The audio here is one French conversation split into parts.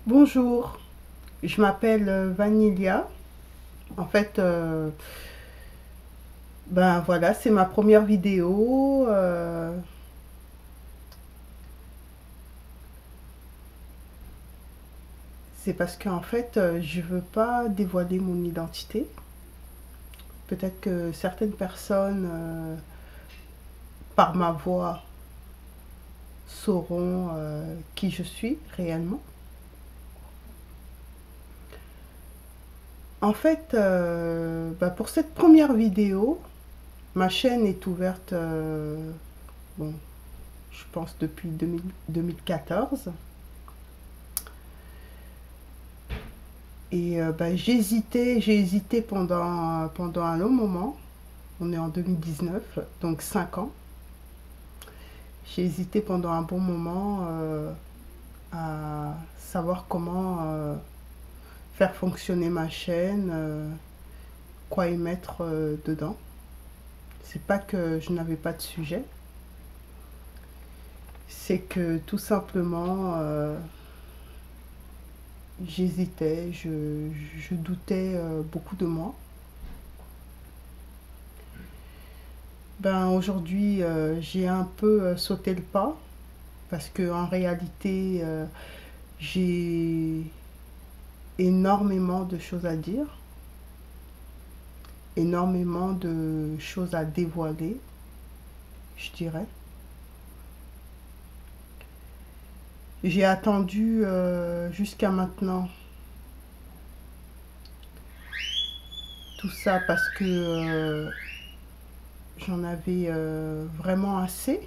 Bonjour, je m'appelle Vanilla. En fait, ben voilà, c'est ma première vidéo. C'est parce qu'en fait, je veux pas dévoiler mon identité. Peut-être que certaines personnes, par ma voix, sauront qui je suis réellement. En fait, ben pour cette première vidéo, ma chaîne est ouverte, bon, je pense depuis 2014. Et bah, j'ai hésité pendant un long moment. On est en 2019, donc 5 ans. J'ai hésité pendant un bon moment à savoir comment faire fonctionner ma chaîne, quoi y mettre dedans. C'est pas que je n'avais pas de sujet, c'est que tout simplement j'hésitais, je doutais beaucoup de moi. Ben aujourd'hui j'ai un peu sauté le pas parce que en réalité j'ai énormément de choses à dire, énormément de choses à dévoiler, je dirais. J'ai attendu jusqu'à maintenant tout ça parce que j'en avais vraiment assez.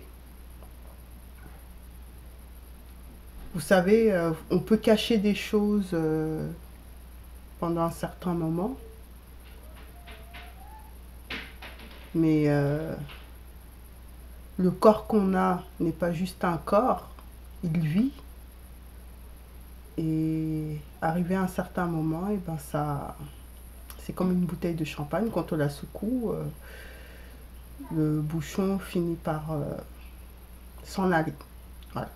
Vous savez, on peut cacher des choses pendant un certain moment, mais le corps qu'on a n'est pas juste un corps, il vit. Et arrivé à un certain moment, et ben ça, c'est comme une bouteille de champagne, quand on la secoue, le bouchon finit par s'en aller. Voilà.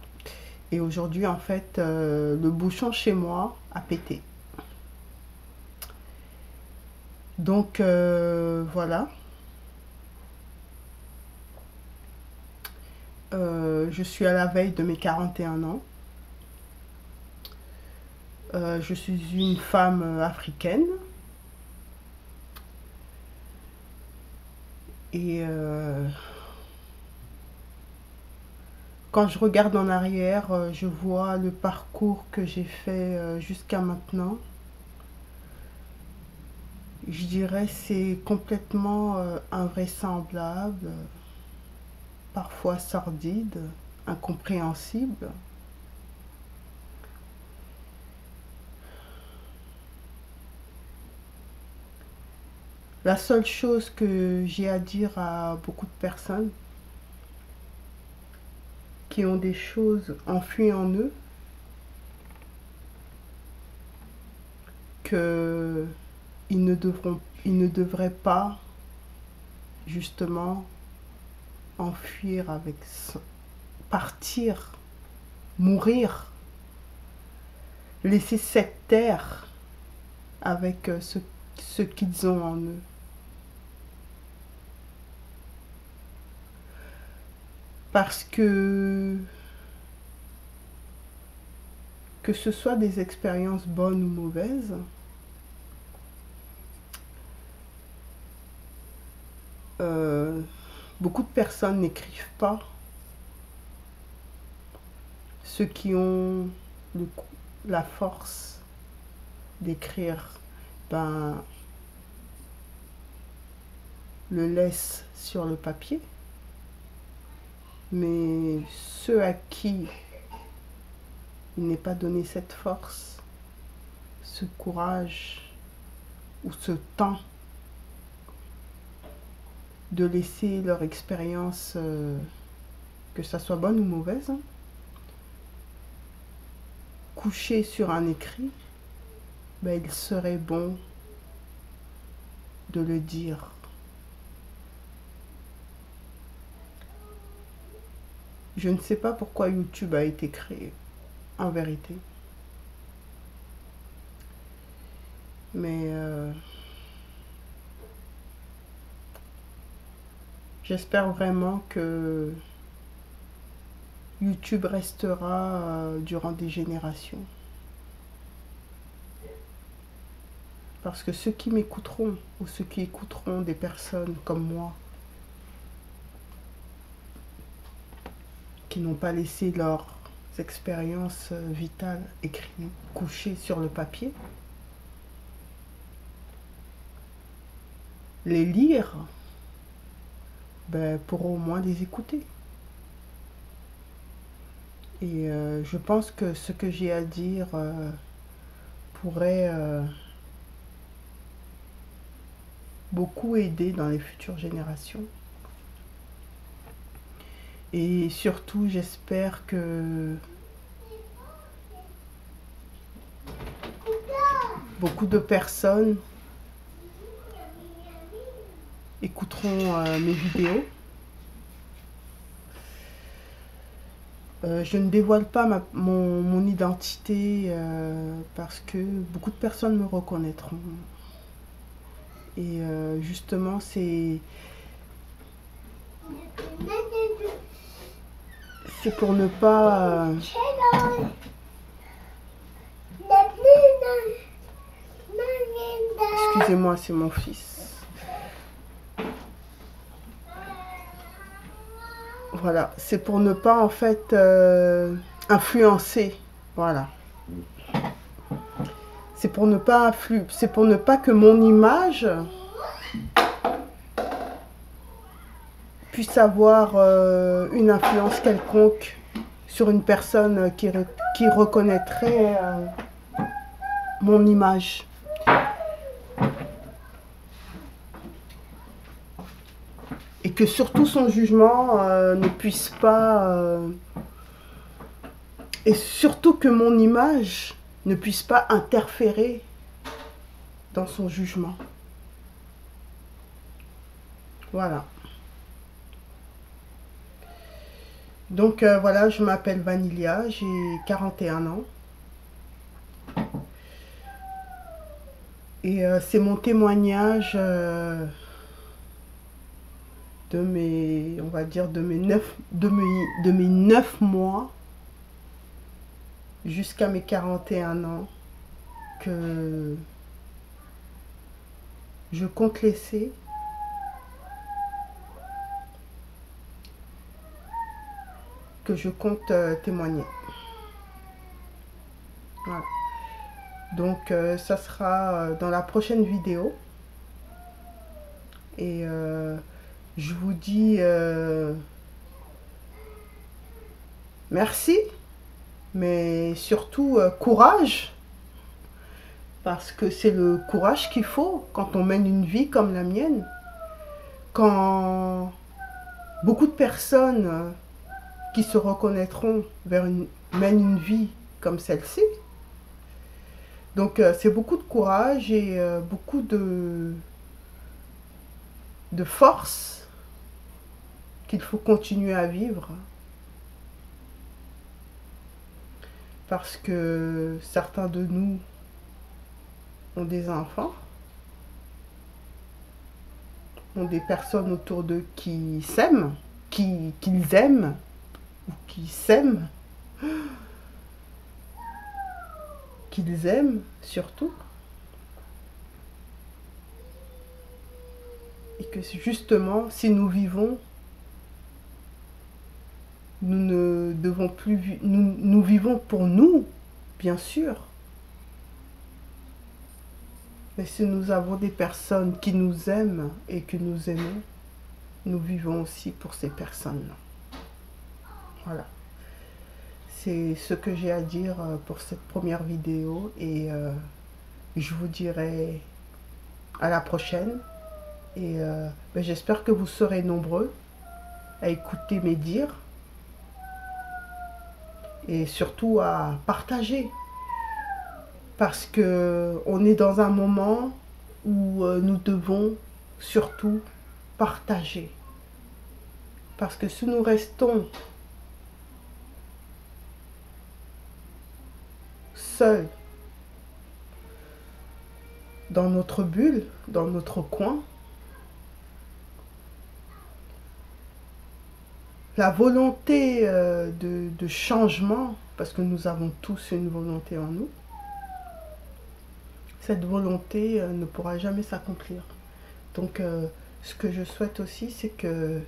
Et aujourd'hui, en fait, le bouchon chez moi a pété. Donc voilà. Je suis à la veille de mes 41 ans. Je suis une femme africaine. Et quand je regarde en arrière, je vois le parcours que j'ai fait jusqu'à maintenant. Je dirais c'est complètement invraisemblable, parfois sordide, incompréhensible. La seule chose que j'ai à dire à beaucoup de personnes qui ont des choses enfouies en eux, que ils ne devraient pas justement enfuir avec, partir, mourir, laisser cette terre avec ce qu'ils ont en eux. Parce que ce soit des expériences bonnes ou mauvaises, euh, beaucoup de personnes n'écrivent pas. Ceux qui ont le, la force d'écrire, ben, le laissent sur le papier. Mais ceux à qui il n'est pas donné cette force, ce courage ou ce temps de laisser leur expérience, que ça soit bonne ou mauvaise, coucher sur un écrit, ben, il serait bon de le dire. Je ne sais pas pourquoi YouTube a été créé, en vérité. Mais j'espère vraiment que YouTube restera durant des générations. Parce que ceux qui m'écouteront, ou ceux qui écouteront des personnes comme moi, qui n'ont pas laissé leurs expériences vitales écrites, couchées sur le papier, les lire, ben, pourront au moins les écouter. Et je pense que ce que j'ai à dire pourrait beaucoup aider dans les futures générations. Et surtout, j'espère que beaucoup de personnes écouteront mes vidéos. Je ne dévoile pas mon identité parce que beaucoup de personnes me reconnaîtront. Et justement, c'est pour ne pas... Excusez-moi, c'est mon fils. Voilà, c'est pour ne pas en fait influencer. Voilà. C'est pour ne pas que mon image puisse avoir une influence quelconque sur une personne qui reconnaîtrait mon image. Et que surtout son jugement ne puisse pas... et surtout que mon image ne puisse pas interférer dans son jugement. Voilà. Donc voilà, je m'appelle Vanilla, j'ai 41 ans. Et c'est mon témoignage de mes, on va dire, de mes 9 mois jusqu'à mes 41 ans que je compte laisser. Que je compte témoigner. Voilà. Donc ça sera dans la prochaine vidéo. Et je vous dis merci, mais surtout courage. Parce que c'est le courage qu'il faut quand on mène une vie comme la mienne. Quand beaucoup de personnes qui se reconnaîtront mènent une vie comme celle-ci. Donc c'est beaucoup de courage et beaucoup de force qu'il faut continuer à vivre. Parce que certains de nous ont des enfants, ont des personnes autour d'eux qui s'aiment, qu'ils aiment, ou qui s'aiment, qu'ils aiment surtout. Et que justement, si nous vivons, nous ne devons plus... Nous vivons pour nous, bien sûr. Mais si nous avons des personnes qui nous aiment et que nous aimons, nous vivons aussi pour ces personnes-là. Voilà. C'est ce que j'ai à dire pour cette première vidéo et je vous dirai à la prochaine. Et ben, j'espère que vous serez nombreux à écouter mes dires et surtout à partager. Parce que on est dans un moment où nous devons surtout partager. Parce que si nous restons seuls dans notre bulle, dans notre coin. La volonté de changement, parce que nous avons tous une volonté en nous, cette volonté ne pourra jamais s'accomplir. Donc, ce que je souhaite aussi, c'est que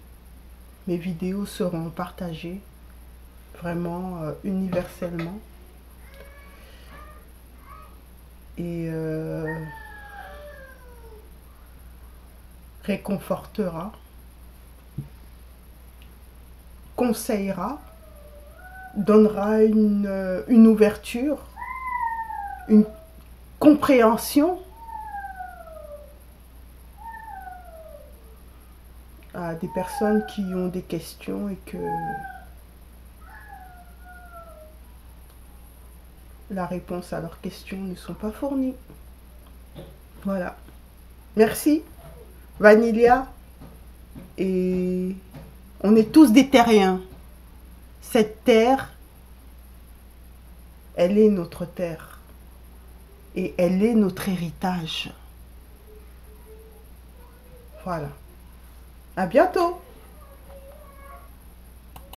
mes vidéos seront partagées vraiment universellement. Et réconfortera, conseillera, donnera une ouverture, une compréhension à des personnes qui ont des questions et que la réponse à leurs questions ne sont pas fournies. Voilà. Merci, Vanilla. Et on est tous des terriens. Cette terre, elle est notre terre. Et elle est notre héritage. Voilà. À bientôt.